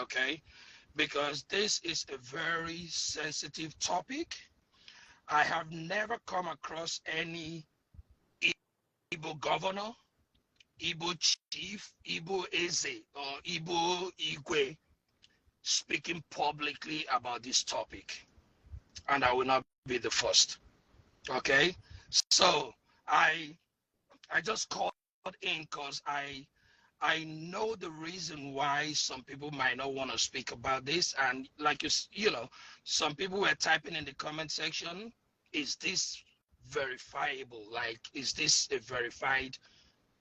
okay? Because this is a very sensitive topic. I have never come across any Igbo governor, Igbo chief, Igbo Eze, or Igbo Igwe speaking publicly about this topic. And I will not be the first. Okay? So I just called in because I know the reason why some people might not want to speak about this. And like you know, some people were typing in the comment section, is this verifiable? Like, is this a verified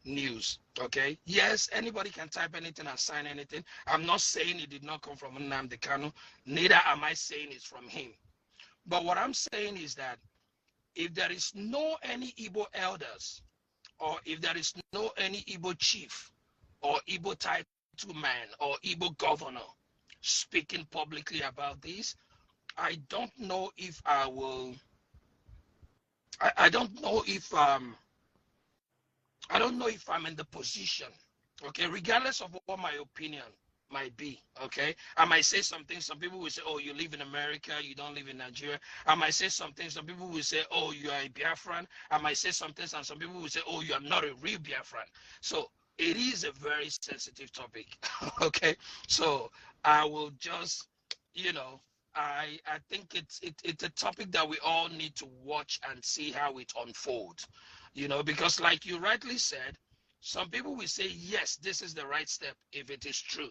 news? Okay. Yes, anybody can type anything and sign anything. I'm not saying it did not come from Nnamdi Kanu. Neither am I saying it's from him. But what I'm saying is that if there is no any Igbo elders, or if there is no any Igbo chief, or Igbo title man, or Igbo governor speaking publicly about this, I don't know if I will. I don't know if I don't know if I'm in the position, okay, regardless of what my opinion might be, okay. I might say something, some people will say, oh, you live in America, you don't live in Nigeria. I might say something, some people will say, oh, you are a Biafran. I might say something, and some people will say, oh, you are not a real Biafran. So it is a very sensitive topic, okay. So I will just, you know, I think it's a topic that we all need to watch and see how it unfolds, you know, because like you rightly said, some people will say, yes, this is the right step if it is true.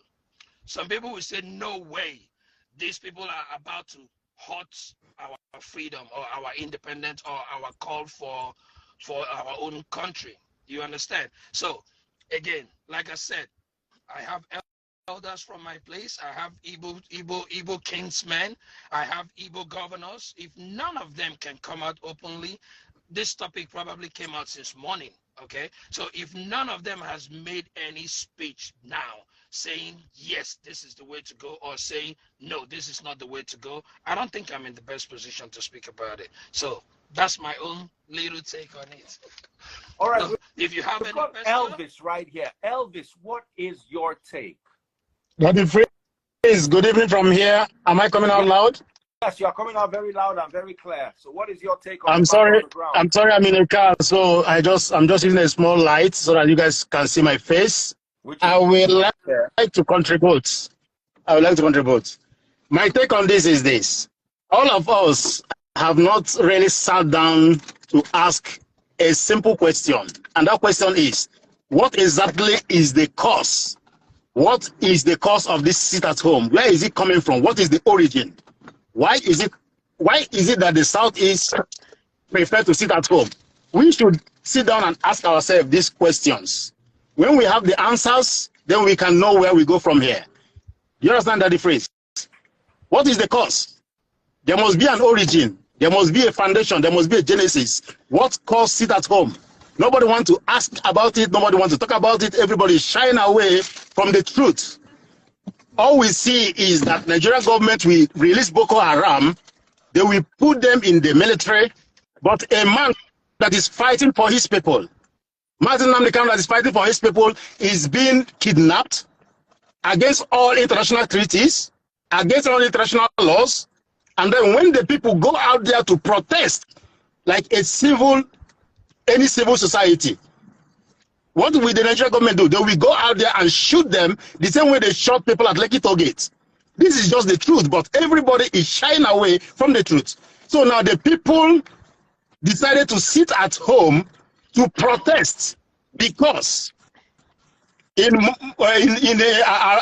Some people will say, no way, these people are about to hurt our freedom or our independence or our call for our own country. You understand? So again, like I said, I have elders from my place. I have Igbo kingsmen. I have Igbo governors. If none of them can come out openly, this topic probably came out since morning. Okay, so if none of them has made any speech now saying yes, this is the way to go, or saying no, this is not the way to go, I don't think I'm in the best position to speak about it. So that's my own little take on it. All right. So if you have any question, Elvis right here. Elvis, what is your take? Good evening from here. Am I coming out loud? Yes, you are coming out very loud and very clear. So what is your take on I'm sorry. the ground? I'm sorry, I'm in a car, so I'm just using a small light so that you guys can see my face. I will like to contribute. My take on this is this. All of us have not really sat down to ask a simple question. And that question is, what exactly is the cause? What is the cause of this sit at home? Where is it coming from? What is the origin? Why is it that the Southeast prefer to sit at home? We should sit down and ask ourselves these questions. When we have the answers, then we can know where we go from here. You understand that the phrase? What is the cause? There must be an origin. There must be a foundation. There must be a genesis. What caused sit at home? Nobody wants to ask about it. Nobody wants to talk about it. Everybody is shying away from the truth. All we see is that Nigerian government will release Boko Haram. They will put them in the military. But a man that is fighting for his people, Nnamdi Kanu that is fighting for his people, is being kidnapped against all international treaties, against all international laws. And then when the people go out there to protest, like any civil society, what will the Nigerian government do? They will go out there and shoot them the same way they shot people at Lekki Tollgate. This is just the truth, but everybody is shying away from the truth. So now the people decided to sit at home to protest because in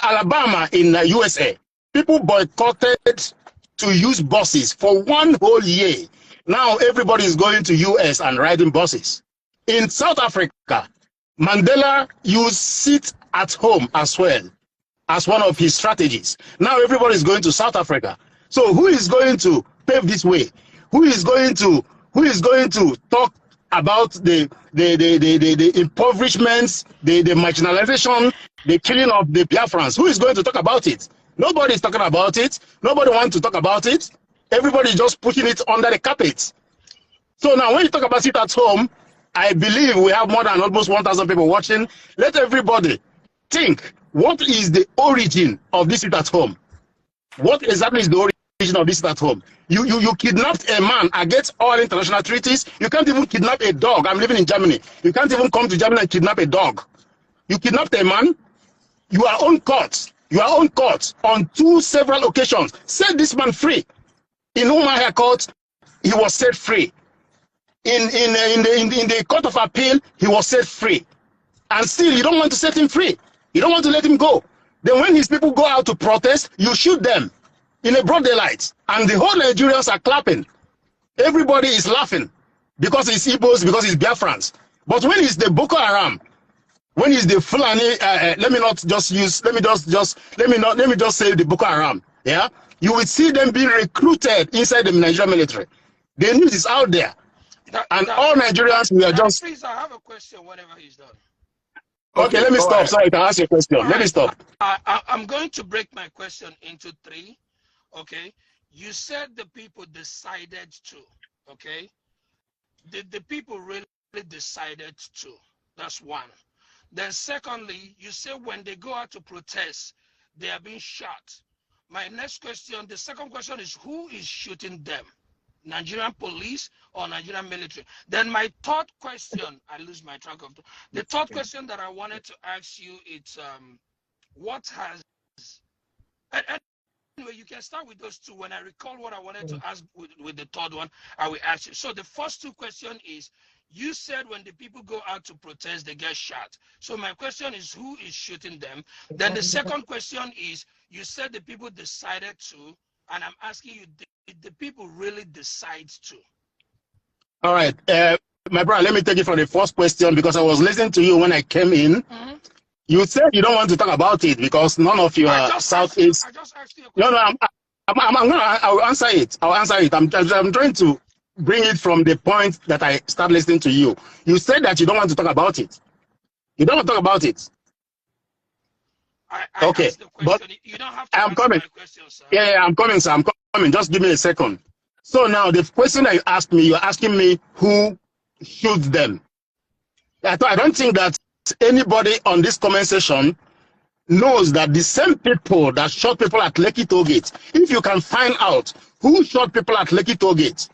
Alabama, in the USA, people boycotted to use buses for 1 whole year. Now everybody is going to US and riding buses. In South Africa, Mandela used sit at home as well as one of his strategies. Now everybody is going to South Africa. So who is going to pave this way? Who is going to talk about the impoverishments, the marginalization, the killing of the Biafrans? Who is going to talk about it? Nobody is talking about it. Nobody wants to talk about it. Everybody is just pushing it under the carpet. So now when you talk about it at home, I believe we have more than almost 1,000 people watching. Let everybody think, what is the origin of this at home? What exactly is the origin of this at home? You kidnapped a man against all international treaties. You can't even kidnap a dog. I'm living in Germany. You can't even come to Germany and kidnap a dog. You kidnapped a man. You are on court. You are on court on several occasions. Set this man free. In Umahia court, he was set free. In the court of appeal, he was set free. And still, you don't want to set him free. You don't want to let him go. Then when his people go out to protest, you shoot them in a broad daylight. And the whole Nigerians are clapping. Everybody is laughing because it's Igbos, because it's Biafrans. But when it's the Boko Haram, when it's the Fulani, let me just say the Boko Haram, yeah? You will see them being recruited inside the Nigerian military. The news is out there. All Nigerians, we are just... Please, I have a question whenever he's done. Okay, let me stop. Sorry, I can ask you a question. Let me stop. I'm going to break my question into 3. Okay? You said the people decided to. Okay? The people really decided to. That's one. Then secondly, you say when they go out to protest, they are being shot. My next question, the second question is, who is shooting them? Nigerian police or Nigerian military? Then my third question, I lose my track of the third question that I wanted to ask you, it's what has, anyway, you can start with those two. When I recall what I wanted to ask with the third one, I will ask you. So the first 2 questions is, you said when the people go out to protest, they get shot. So my question is, who is shooting them? Then the second question is, you said the people decided to, and I'm asking you, did the people really decide to? All right. My brother, let me take it from the first question because I was listening to you when I came in. You said you don't want to talk about it because none of you are Southeast. I just asked you a question. No, I'll answer it. I'll answer it. I'm trying to bring it from the point that I start listening to you. You said that you don't want to talk about it. You don't want to talk about it. Okay, but you don't have to I'm coming. My question, sir. Yeah, I'm coming, sir. I'm coming. Just give me a second. So now the question that you asked me, you're asking me who shoots them. I don't think that anybody on this comment section knows that the same people that shot people at Lekki Tollgate, if you can find out who shot people at Lekki Tollgate,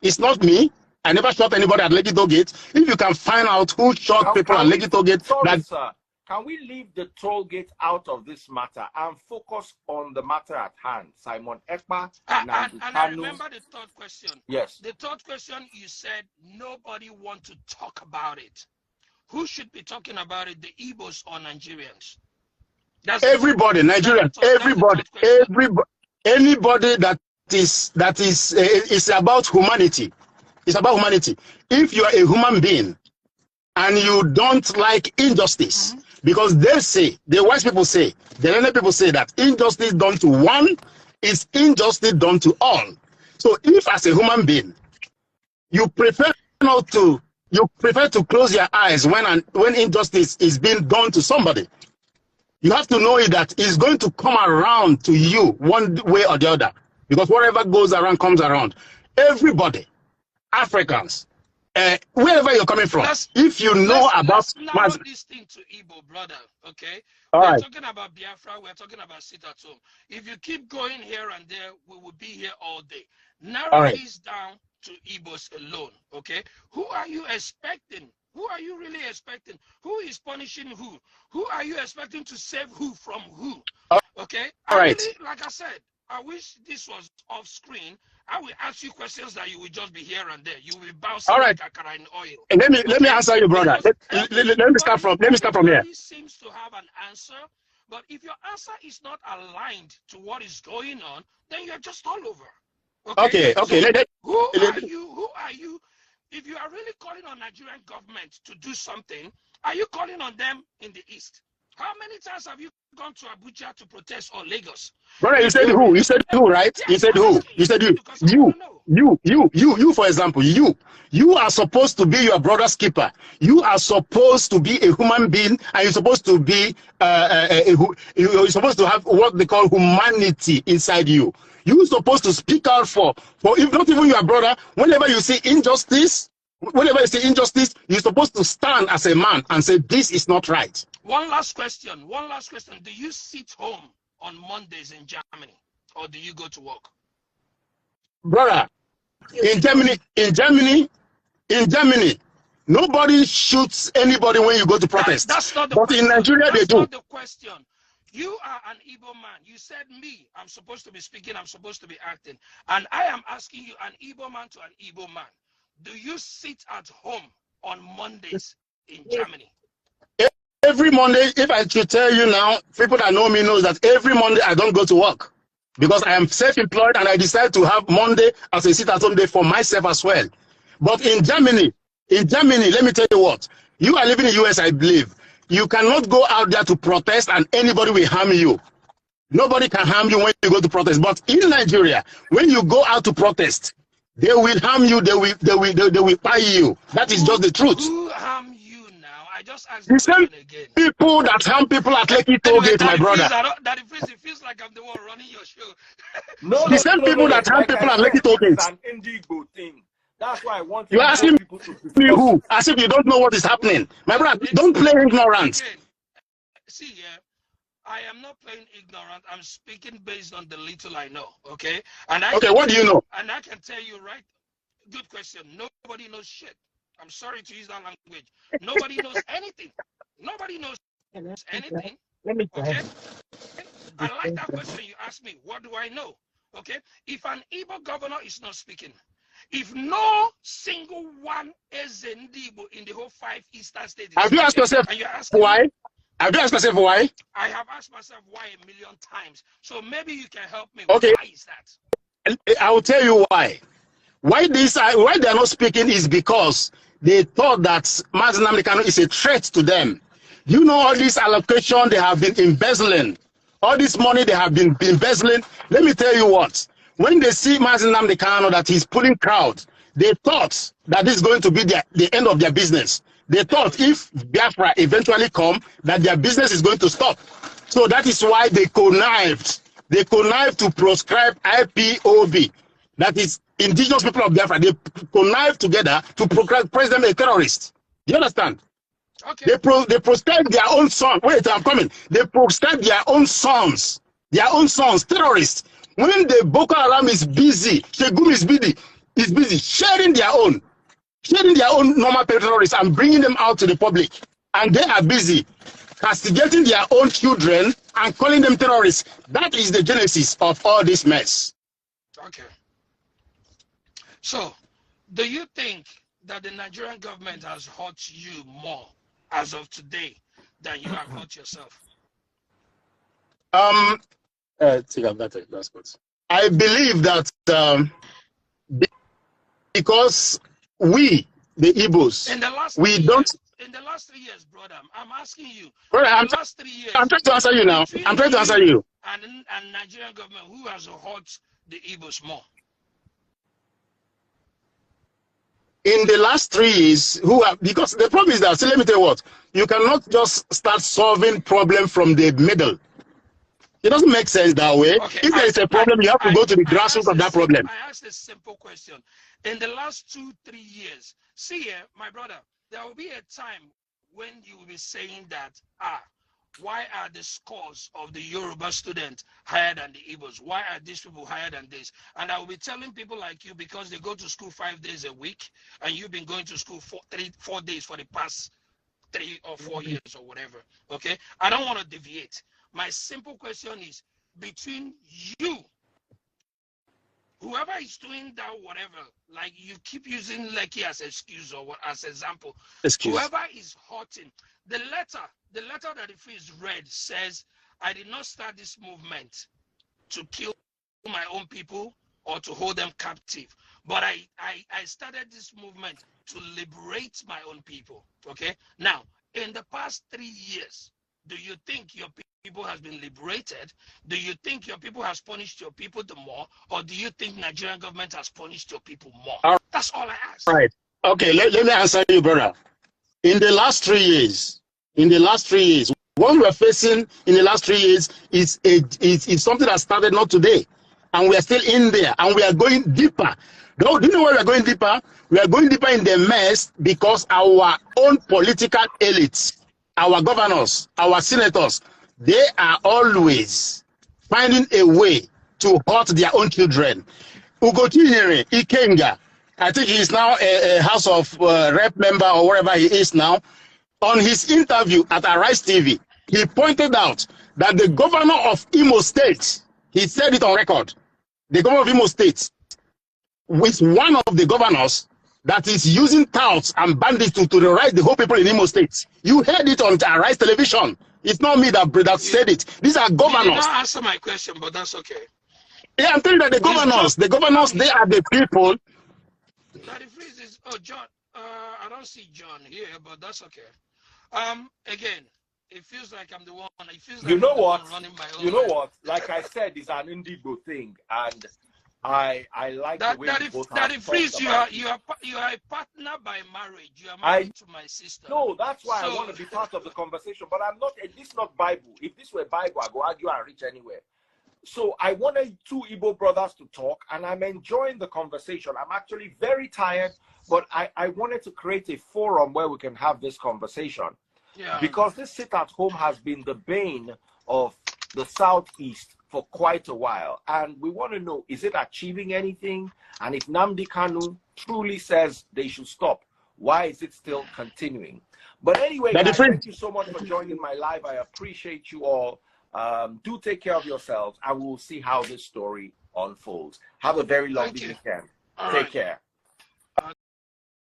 it's not me. I never shot anybody at Lekki Tollgate. If you can find out who shot people at Lekki Tollgate, sir. Can we leave the toll gate out of this matter and focus on the matter at hand? Simon Ekpa, Nnamdi Kanu. I remember the third question. Yes. The third question, you said nobody wants to talk about it. Who should be talking about it, the Igbos or Nigerians? That's everybody, Nigerians, everybody, anybody that is about humanity. It's about humanity. If you are a human being and you don't like injustice, because they say, the wise people say, the learned people say that injustice done to one is injustice done to all. So if as a human being, you prefer to close your eyes when injustice is being done to somebody, you have to know that it's going to come around to you one way or the other. Because whatever goes around comes around. Everybody, Africans, wherever you're coming from, if you know about this thing to Igbo, brother, okay? We're talking about Biafra, we're talking about sit at home. If you keep going here and there, we will be here all day. Narrow this down to Igbos alone, okay? Who are you expecting? Who are you really expecting? Who is punishing who? Who are you expecting to save who from who? Okay? Really, like I said, I wish this was off screen. I will ask you questions that you will just be here and there. You will bounce like akara in oil. Let me answer you, brother. Let me start from here. Seems to have an answer, but if your answer is not aligned to what is going on, then you're just all over. Okay. So who are you? If you are really calling on Nigerian government to do something, are you calling on them in the East? How many times have you gone to Abuja to protest or Lagos? Brother, you said who? You said who, right? Yes, you said who? You said you. You, for example, you are supposed to be your brother's keeper. You are supposed to be a human being, and you're supposed to be you're supposed to have what they call humanity inside you. You're supposed to speak out for if not even your brother. Whenever you see injustice, you're supposed to stand as a man and say this is not right. One last question. One last question. Do you sit home on Mondays in Germany, or do you go to work? Brother, in Germany, nobody shoots anybody when you go to protest. That's not the but question. In Nigeria, they do. That's not the question. You are an Igbo man. You said me. I'm supposed to be speaking. I'm supposed to be acting. And I am asking you, an Igbo man to an Igbo man, do you sit at home on Mondays in Germany? Every Monday, if I should tell you now, people that know me knows that every Monday I don't go to work because I am self-employed and I decide to have Monday as a sit-at-home day for myself as well. But in Germany, let me tell you what, you are living in the US, I believe. You cannot go out there to protest and anybody will harm you. Nobody can harm you when you go to protest. But in Nigeria, when you go out to protest, they will harm you, they will pay you. That is just the truth. Who harm you now? I just asked the same again. People that harm people at Lekki Tollgate, my brother. It feels like I'm the one running your show. The same people that harm people at Lekki Tollgate. It's an Igbo thing. That's why I want you asking me who? As if you don't know what is happening. My brother, don't play ignorant. Again, see, I am not playing ignorant. I'm speaking based on the little I know, okay? Okay, what do you know? And I can tell you, right? Good question. Nobody knows shit. I'm sorry to use that language. Nobody knows anything. Nobody knows anything. Okay? I like that question you asked me. What do I know? Okay? If an Igbo governor is not speaking, if no single one is in the whole 5 eastern states, have you asked yourself why? Have you asked yourself why? I have asked myself why a million times. So maybe you can help me. Okay. Why is that? I will tell you why. Why they are not speaking is because they thought that Nnamdi Kanu is a threat to them. You know, all this allocation they have been embezzling, all this money they have been embezzling. Let me tell you what. When they see Nnamdi Kanu that he's pulling crowd, they thought that this is going to be the end of their business. They thought if Biafra eventually come, that their business is going to stop. So that is why they connived. They connived to proscribe IPOB. That is indigenous people of Biafra. They connived together to proclaim them a terrorist. Do you understand? Okay. They proscribed their own son. Wait, I'm coming. They proscribed their own sons. Their own sons, terrorists. When the Boko Haram is busy, Shegum is busy sharing their own normal terrorists and bringing them out to the public. And they are busy castigating their own children and calling them terrorists. That is the genesis of all this mess. Okay. So, do you think that the Nigerian government has hurt you more as of today than you have hurt yourself? That's good. I believe that because we, the Igbos, in the last in the last 3 years, brother, I'm asking you. Brother, I'm trying to answer you now. I'm trying to answer you. And Nigerian government, who has hurt the Igbos more? In the last 3 years, because the problem is that, so let me tell you what, you cannot just start solving problem from the middle. It doesn't make sense that way. Okay, if there is a problem, you have to go to the grassroots of that problem. I asked a simple question. In the last 2-3 years, see here, my brother, there will be a time when you will be saying that, why are the scores of the Yoruba students higher than the Igbos? Why are these people higher than this? And I will be telling people like you, because they go to school 5 days a week, and you've been going to school 4 days for the past 3 or 4 years or whatever, okay? I don't want to deviate. My simple question is, between you, whoever is doing that, whatever, like you keep using Lekki as excuse or as example, whoever is hurting, the letter that if is read says, I did not start this movement to kill my own people or to hold them captive, but I started this movement to liberate my own people, okay? Now, in the past 3 years, do you think your people has been liberated? Do you think your people has punished your people the more? Or do you think Nigerian government has punished your people more? That's all I ask. All right. Okay, let me answer you, brother. In the last 3 years, what we are facing in the last 3 years is something that started not today. And we are still in there, and we are going deeper. Do you know why we are going deeper? We are going deeper in the mess because our own political elites our governors, our senators, they are always finding a way to hurt their own children. Ugochinyere Ikenga, I think he is now a House of Rep member or wherever he is now. On his interview at Arise TV, he pointed out that the governor of Imo State, he said it on record, the governor of Imo State, with one of the governors that is using touts and bandits to terrorize the whole people in Imo State. You heard it on Arise television. It's not me that said it. These are governors. You did not answer my question, but that's okay. Yeah, I'm telling you that the governors, they are the people. Now the freeze is, oh, John, I don't see John here, but that's okay. Again, it feels like I'm the one. It feels like you know I'm the what? one running my own. You know what? Like I said, it's an Indigo thing, and I like that, the way that both that have freeze. talked You about are a partner by marriage. You are married to my sister. No, that's why I So- want to be part of the conversation. But I'm not. This is not Bible. If this were Bible, I go argue and reach anywhere. So I wanted two Igbo brothers to talk, and I'm enjoying the conversation. I'm actually very tired, but I wanted to create a forum where we can have this conversation. Yeah. Because this sit at home has been the bane of the Southeast for quite a while. And we want to know, is it achieving anything? And if Nnamdi Kanu truly says they should stop, why is it still continuing? But anyway, guys, thank you so much for joining my live. I appreciate you all. Do take care of yourselves, and we'll see how this story unfolds. Have a very lovely weekend. Take care.